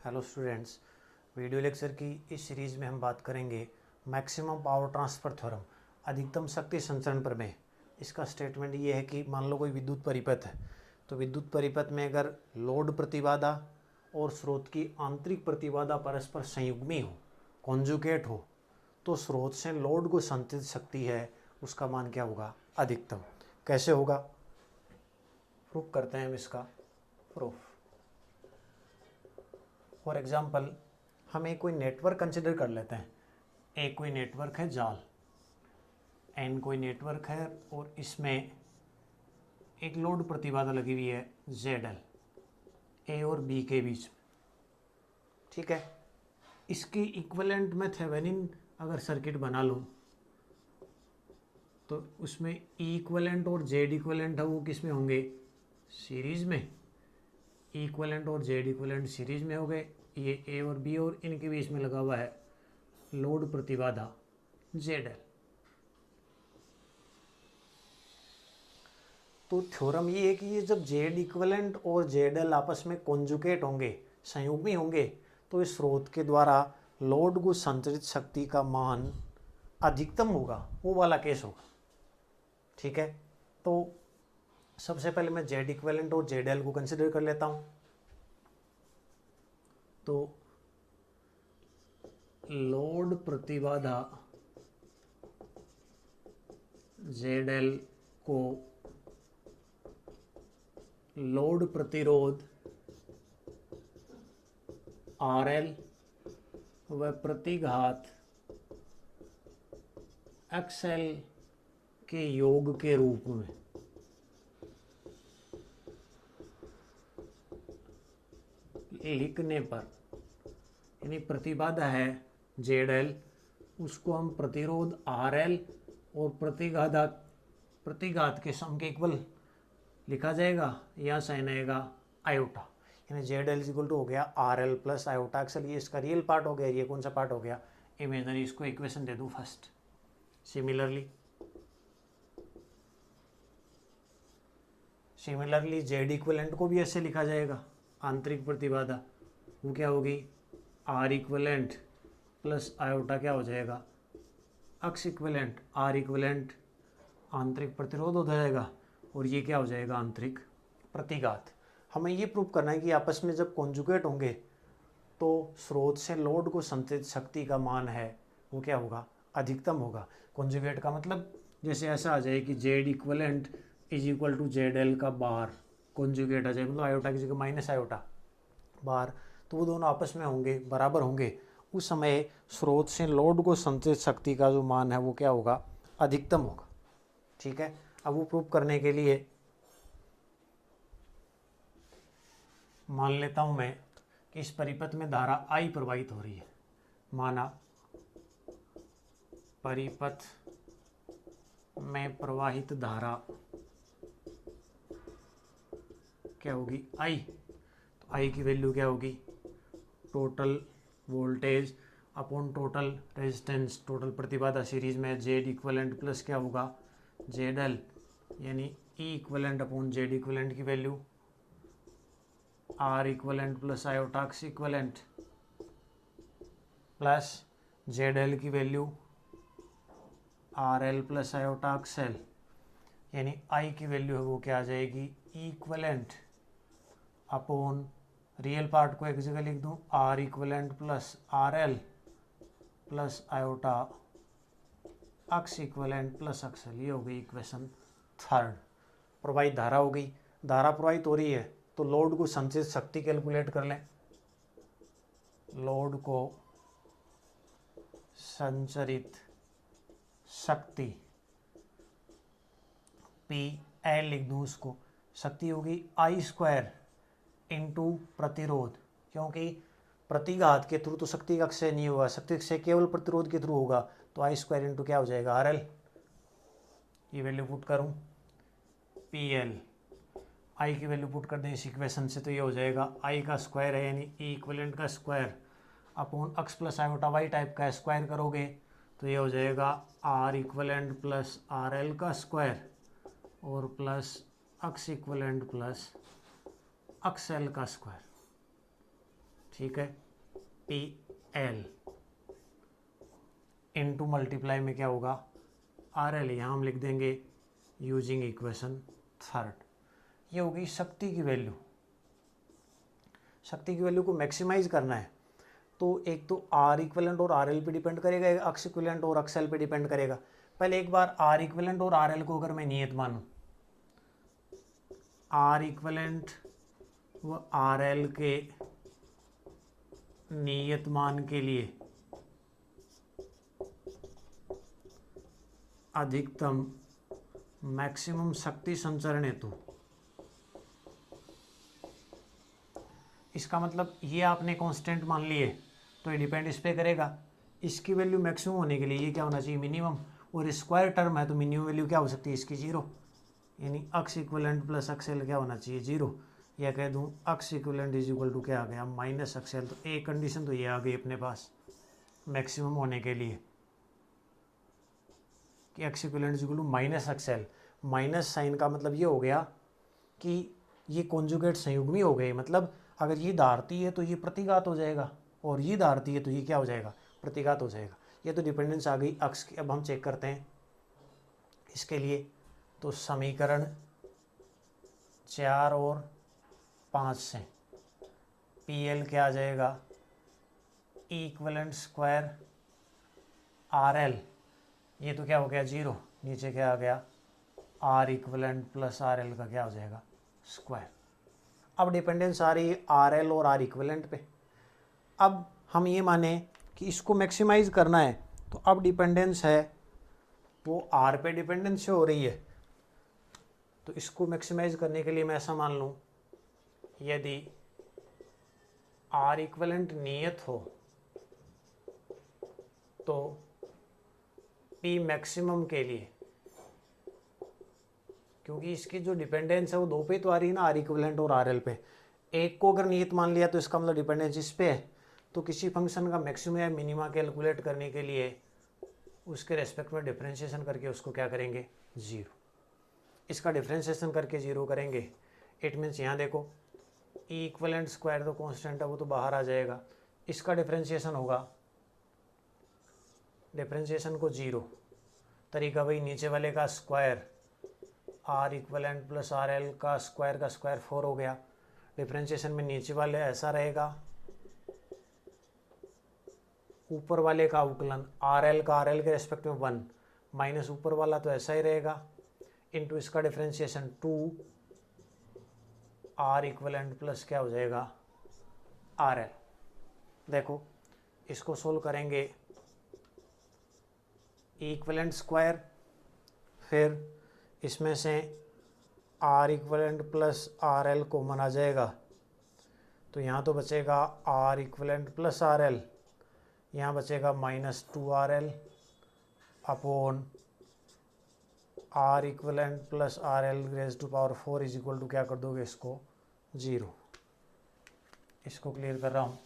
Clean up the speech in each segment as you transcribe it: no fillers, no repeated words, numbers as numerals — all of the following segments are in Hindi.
हेलो स्टूडेंट्स, वीडियो लेक्चर की इस सीरीज़ में हम बात करेंगे मैक्सिमम पावर ट्रांसफ़र थ्योरम, अधिकतम शक्ति संचरण प्रमेय। इसका स्टेटमेंट ये है कि मान लो कोई विद्युत परिपथ है, तो विद्युत परिपथ में अगर लोड प्रतिबाधा और स्रोत की आंतरिक प्रतिबाधा परस्पर संयुग्मी हो, कॉन्जुगेट हो, तो स्रोत से लोड को संचित शक्ति है उसका मान क्या होगा? अधिकतम। कैसे होगा? प्रूफ करते हैं हम इसका प्रूफ। फॉर एग्जाम्पल हम एक कोई नेटवर्क कंसिडर कर लेते हैं। एक कोई नेटवर्क है जाल, एन कोई नेटवर्क है और इसमें एक लोड प्रतिबाधा लगी हुई है ZL, ए और बी के बीच में। ठीक है, इसकी इक्विवेलेंट में थेवेनिन अगर सर्किट बना लूँ तो उसमें ई इक्विवेलेंट और जेड इक्विवेलेंट है वो किस में होंगे? सीरीज में। ई इक्विवेलेंट और जेड इक्विवेलेंट सीरीज में हो गए। ये ए और बी और इनके बीच में लगा हुआ है लोड प्रतिबाधा ZL। तो थ्योरम ये है कि ये जब जेड इक्विवेलेंट और ZL आपस में कॉन्जुगेट होंगे, संयुग्मी होंगे, तो इस स्रोत के द्वारा लोड को संचरित शक्ति का मान अधिकतम होगा, वो वाला केस होगा। ठीक है, तो सबसे पहले मैं जेड इक्विवेलेंट और ZL को कंसिडर कर लेता हूँ। तो लोड प्रतिबाधा ZL को लोड प्रतिरोध RL व प्रतिघात XL के योग के रूप में लिखने पर, यानी प्रतिबाधा है ZL, उसको हम प्रतिरोध RL और प्रतिघात के सम के इक्वल लिखा जाएगा। या साइन आएगा आयोटा, यानी ZL इक्वल टू हो गया RL प्लस आयोटा XL। ये इसका रियल पार्ट हो गया, ये कौन सा पार्ट हो गया? इमेजनरी। इसको इक्वेशन दे दूँ फर्स्ट। सिमिलरली जेड इक्विवेलेंट को भी ऐसे लिखा जाएगा। आंतरिक प्रतिबाधा वो क्या होगी? R इक्विवेलेंट प्लस आयोटा क्या हो जाएगा? X equivalent. R इक्विवेलेंट आंतरिक प्रतिरोध हो जाएगा और ये क्या हो जाएगा? आंतरिक प्रतिघात। हमें ये प्रूव करना है कि आपस में जब कॉन्जुगेट होंगे तो स्रोत से लोड को संचित शक्ति का मान है वो क्या होगा? अधिकतम होगा। कॉन्जुगेट का मतलब जैसे ऐसा आ जाए कि Z equivalent is equal to ZL का बार कॉन्जुगेट आ जाए, मतलब आयोटा की जगह माइनस आयोटा बार, तो वो दोनों आपस में होंगे, बराबर होंगे। उस समय स्रोत से लोड को संचित शक्ति का जो मान है वो क्या होगा? अधिकतम होगा। ठीक है, अब वो प्रूव करने के लिए मान लेता हूं मैं कि इस परिपथ में धारा I प्रवाहित हो रही है। माना परिपथ में प्रवाहित धारा क्या होगी? I। तो I की वैल्यू क्या होगी? Total voltage upon total resistance, total प्रतिबाधा सीरीज में जेड इक्विवेलेंट प्लस क्या होगा? ZL, यानी ई इक्विवेलेंट अपॉन जेड इक्विवेलेंट की value R equivalent plus iota X equivalent plus ZL की value RL plus iota XL, यानी I की वैल्यू है वो क्या आ जाएगी? इक्विवेलेंट अपॉन रियल पार्ट को एक जगह लिख दूं R equivalent plus RL plus iota X equivalent plus XL। ये हो गई इक्वेशन थर्ड। प्रवाहित धारा हो गई। धारा प्रवाहित हो रही है तो लोड को संचित शक्ति कैलकुलेट कर लें। लोड को संचरित शक्ति PL लिख दूं, उसको शक्ति होगी I² इंटू प्रतिरोध, क्योंकि प्रतिघात के थ्रू तो शक्ति का क्षय नहीं होगा, शक्ति क्षय केवल प्रतिरोध के थ्रू होगा। तो I² इंटू क्या हो जाएगा? RL। ये वैल्यू पुट करूं PL, I की वैल्यू पुट कर दें इस इक्वेशन से, तो ये हो जाएगा I का स्क्वायर है यानी ई इक्विवेलेंट का square upon X plus iota Y type का स्क्वायर करोगे तो ये हो जाएगा R इक्विवेलेंट प्लस RL का स्क्वायर और plus X equivalent plus XL का स्क्वायर। ठीक है, पी एल इनटू मल्टीप्लाई में क्या होगा, आर एल। यहाँ हम लिख देंगे यूजिंग इक्वेशन थर्ड। ये होगी शक्ति की वैल्यू। शक्ति की वैल्यू को मैक्सिमाइज करना है तो एक तो आर इक्विवेलेंट और आर एल पे डिपेंड करेगा, एक अक्स इक्विवेलेंट और अक्स एल पे डिपेंड करेगा। पहले एक बार आर इक्विवेलेंट और आर एल को अगर मैं नियत मानूं, आर इक्विवेलेंट व आर एल के नियत मान के लिए अधिकतम मैक्सिमम शक्ति संचरण हेतु, इसका मतलब ये आपने कांस्टेंट मान लिए तो ये डिपेंड इस पे करेगा। इसकी वैल्यू मैक्सिमम होने के लिए ये क्या होना चाहिए, मिनिमम। और स्क्वायर टर्म है तो मिनिमम वैल्यू क्या हो सकती है इसकी, 0। यानी अक्स इक्विवेलेंट प्लस अक्स एल क्या होना चाहिए, 0। या कह दूं अक्स इक्विवेलेंट इज इक्वल टू क्या आ गया, माइनस अक्स एल। तो एक कंडीशन तो ये आ गई अपने पास मैक्सिमम होने के लिए कि X equivalent is equal to minus X L. Minus sign का मतलब ये हो गया कि ये कॉन्जुगेट संयुग्मी हो गए, मतलब अगर ये धारती है तो ये प्रतिघात हो जाएगा और ये धारती है तो ये क्या हो जाएगा, प्रतिघात हो जाएगा। ये तो डिपेंडेंस आ गई अक्स की। अब हम चेक करते हैं इसके लिए। तो समीकरण 4 और 5 से पी एल क्या आ जाएगा, इक्विवेलेंट स्क्वायर आर एल, ये तो क्या हो गया 0, नीचे क्या आ गया R equivalent plus R L का क्या हो जाएगा स्क्वायर। अब डिपेंडेंस आ रही है आर एल और आर इक्विवेलेंट पे। अब हम ये माने कि इसको मैक्सिमाइज करना है तो अब डिपेंडेंस है वो आर पे डिपेंडेंस हो रही है। तो इसको मैक्सिमाइज करने के लिए मैं ऐसा मान लूँ, यदि आर इक्विवेलेंट नियत हो तो पी मैक्सिमम के लिए, क्योंकि इसकी जो डिपेंडेंस है वो दो पे तो आ रही है ना, आर इक्विवेलेंट और आर एल पे। एक को अगर नियत मान लिया तो इसका मतलब डिपेंडेंस इस पे है। तो किसी फंक्शन का मैक्सिमम या मिनिमा कैलकुलेट करने के लिए उसके रेस्पेक्ट में डिफरेंशिएशन करके उसको क्या करेंगे 0। इसका डिफरेंशिएशन करके 0 करेंगे। इट मीन्स यहाँ देखो इक्विवेलेंट स्क्वायर तो कांस्टेंट है वो तो बाहर आ जाएगा। इसका डिफरेंशिएशन होगा, डिफरेंशिएशन को 0। तरीका वही, नीचे वाले का square R equivalent plus R L का स्क्वायर 4 हो गया। डिफरेंशिएशन में नीचे वाले ऐसा रहेगा, ऊपर वाले का अवकलन आर एल का आर एल के रेस्पेक्ट में 1 माइनस ऊपर वाला तो ऐसा ही रहेगा, इनटू इसका डिफरेंशिएशन 2 आर इक्विवेलेंट प्लस क्या हो जाएगा आर एल। देखो इसको सोल्व करेंगे, इक्विवेलेंट स्क्वायर, फिर इसमें से R equivalent plus R L common आ जाएगा तो यहाँ तो बचेगा R equivalent plus R L, यहाँ बचेगा minus 2 R L upon R equivalent plus R L raise to power 4 is equal to क्या कर दोगे इसको 0। इसको क्लियर कर रहा हूँ।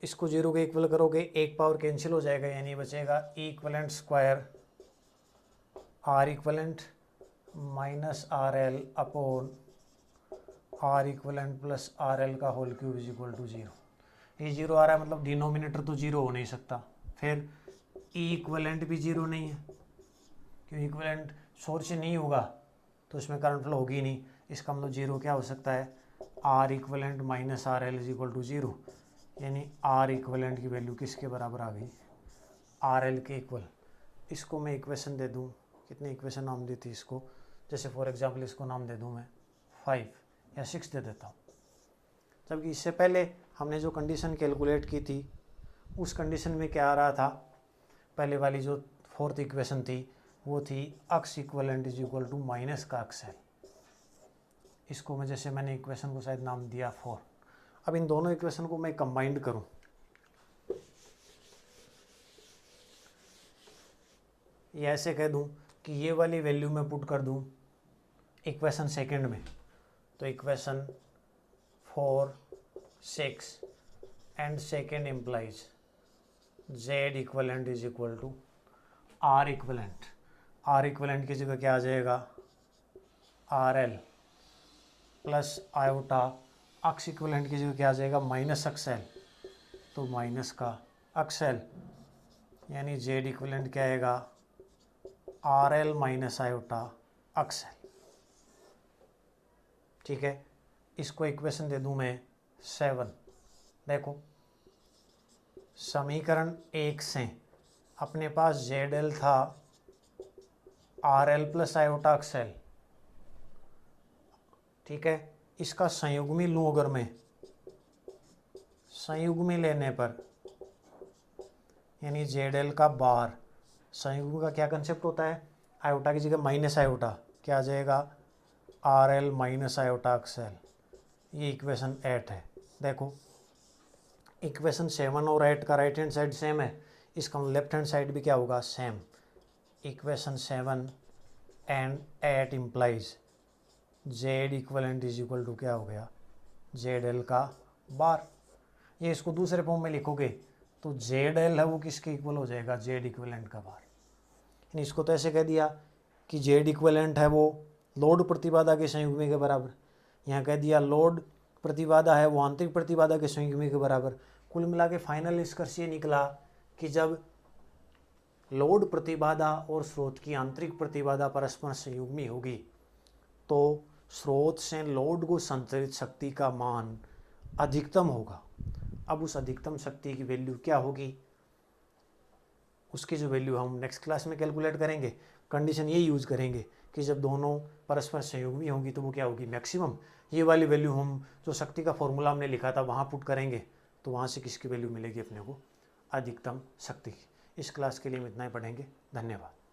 इसको 0 के इक्वल करोगे, एक पावर कैंसिल हो जाएगा, यानी बचेगा equivalent square R equivalent minus R L upon R equivalent plus R L का whole cube is equal to 0। ये 0 आ रहा है मतलब डिनोमिनेटर तो 0 हो नहीं सकता, फिर इक्विवेलेंट भी 0 नहीं है क्योंकि इक्विवेलेंट सोर्स से नहीं होगा तो इसमें करंट फ्लो होगी नहीं। इसका मतलब 0 क्या हो सकता है, R equivalent minus R L is equal to 0, यानी आर इक्विवेलेंट की वैल्यू किसके बराबर आ गई, आर एल के इक्वल। इसको मैं इक्वेशन दे दूँ, कितनी इक्वेशन नाम दी थी इसको, जैसे फॉर एग्जांपल इसको नाम दे दूँ मैं 5 या 6 दे देता हूँ। जबकि इससे पहले हमने जो कंडीशन कैलकुलेट की थी उस कंडीशन में क्या आ रहा था, पहले वाली जो 4th इक्वेशन थी वो थी x equivalent is equal to minus का अक्स एल। इसको मैं जैसे मैंने इक्वेशन को शायद नाम दिया 4। अब इन दोनों इक्वेशन को मैं कंबाइंड करूं, ये ऐसे कह दूं कि ये वाली वैल्यू मैं पुट कर दूं इक्वेशन सेकंड में, तो equation 4, 6 and second implies Z equivalent is equal to R equivalent. R equivalent की जगह क्या आ जाएगा R L plus iota, X equivalent की जगह क्या आ जाएगा माइनस एक्सएल, तो माइनस का एक्सएल यानी जेड इक्विवेलेंट क्या आएगा R L minus iota XL. ठीक है, इसको इक्वेशन दे दूं मैं 7। देखो समीकरण 1 से अपने पास जेड एल था are L plus iota XL. ठीक है, इसका संयुग्मी लूँ अगर मैं, संयुग्मी लेने पर यानी जेड एल का बार, संयुग्म का क्या कंसेप्ट होता है, आयोटा की जगह माइनस आयोटा, क्या आ जाएगा R L minus iota XL. ये इक्वेशन 8 है। देखो इक्वेशन 7 और 8 का राइट हैंड साइड सेम है, इसका लेफ्ट हैंड साइड भी क्या होगा same. Equation 7 and 8 implies Z equivalent is equal to क्या हो गया जेड एल का बार। ये इसको दूसरे फॉर्म में लिखोगे तो जेड एल है वो किसके इक्वल हो जाएगा जेड इक्वलेंट का बार। यानी इसको तो ऐसे कह दिया कि जेड इक्वलेंट है वो लोड प्रतिबाधा के संयुग्मी के बराबर, यहाँ कह दिया लोड प्रतिबाधा है वो आंतरिक प्रतिबाधा के संयुग्मी के बराबर। कुल मिला के फाइनल निष्कर्ष ये निकला कि जब लोड प्रतिबाधा और स्रोत की आंतरिक प्रतिबाधा परस्पर संयुग्मी होगी तो स्रोत से लोड को संचारित शक्ति का मान अधिकतम होगा। अब उस अधिकतम शक्ति की वैल्यू क्या होगी, उसकी जो वैल्यू हम नेक्स्ट क्लास में कैलकुलेट करेंगे। कंडीशन ये यूज़ करेंगे कि जब दोनों परस्पर संयुग्मी होंगी तो वो क्या होगी मैक्सिमम। ये वाली वैल्यू हम जो शक्ति का फॉर्मूला हमने लिखा था वहाँ पुट करेंगे तो वहाँ से किसकी वैल्यू मिलेगी अपने को अधिकतम शक्ति की। इस क्लास के लिए हम इतना ही पढ़ेंगे। धन्यवाद।